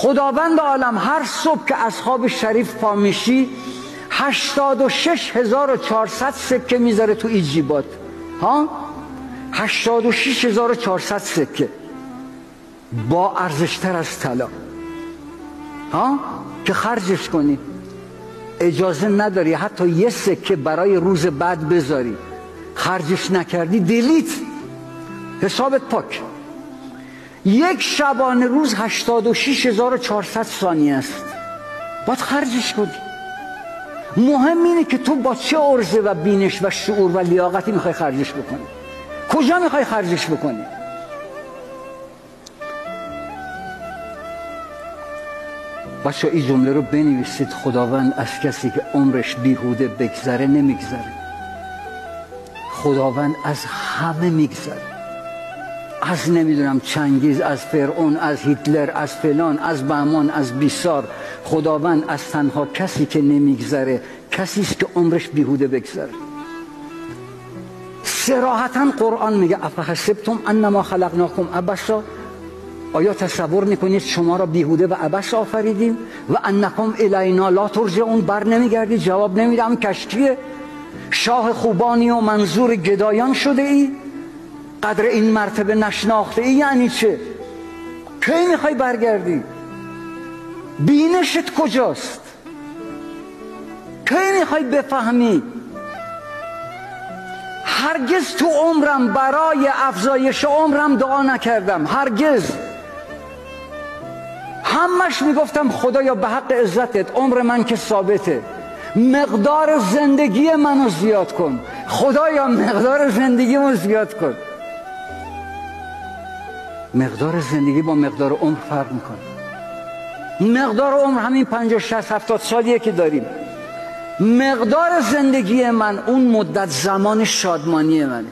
خداوند عالم هر صبح که از خواب شریف پا میشی 86400 سکه میذاره تو این جیبات. ها 86400 سکه با ارزشتر از طلا، ها که خرجش کنی. اجازه نداری حتی یه سکه برای روز بعد بذاری. خرجش نکردی دیلیت، حسابت پاک. یک شبانه روز 86400 ثانیه است، باید خرجش کنی. مهم اینه که تو با چه عرضه و بینش و شعور و لیاقتی میخوای خرجش بکنی، کجا میخوای خرجش بکنی. بچه این جمله رو بنویسید: خداوند از کسی که عمرش بیهوده بگذره نمیگذره. خداوند از همه میگذره، از نمیدونم چنگیز، از فرعون، از هیتلر، از فلان، از بهمان، از بیسار. خداوند از تنها کسی که نمیگذره کسی است که عمرش بیهوده بگذره. صراحتا قرآن میگه: افحسبتم انما خلقناکم عبثا، آیا تصور میکنید شما را بیهوده و عبث آفریدیم؟ و انکم الینا لا ترجعون، بر نمیگردی؟ جواب نمیدم. کشتیه شاه خوبانی و منظور گدایان شده ای؟ قدر این مرتبه نشناخته ای؟ یعنی چه؟ کی میخوای برگردی؟ بینشت کجاست؟ کی میخوای بفهمی؟ هرگز تو عمرم برای افزایش عمرم دعا نکردم، هرگز. همش میگفتم خدایا به حق عزتت عمر من که ثابته، مقدار زندگی منو زیاد کن. خدایا مقدار زندگیمو زیاد کن. مقدار زندگی با مقدار عمر فرق میکنه. مقدار عمر همین 50 60 70 سالیه که داریم. مقدار زندگی من اون مدت زمان شادمانی منه،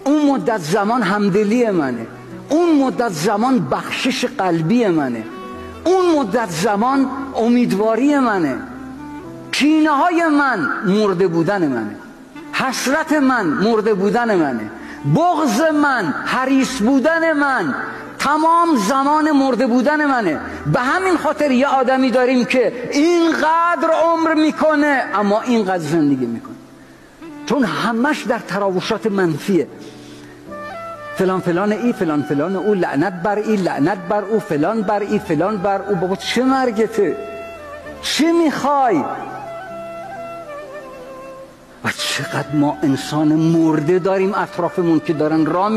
اون مدت زمان همدلی منه، اون مدت زمان بخشش قلبی منه، اون مدت زمان امیدواری منه. کینه های من مرده بودن منه، حسرت من مرده بودن منه، بغض من، حریص بودن من تمام زمان مرده بودن منه. به همین خاطر یه آدمی داریم که اینقدر عمر میکنه اما اینقدر زندگی میکنه، چون همش در تراوشات منفیه. فلان فلان ای، فلان فلان او، لعنت بر ای، لعنت بر او، فلان بر ای، فلان بر او. بابا چه مرگته؟ چه میخوای؟ و چقدر ما انسان مرده داریم اطرافمون که دارن راه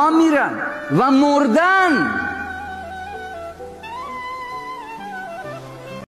میرن و مردن.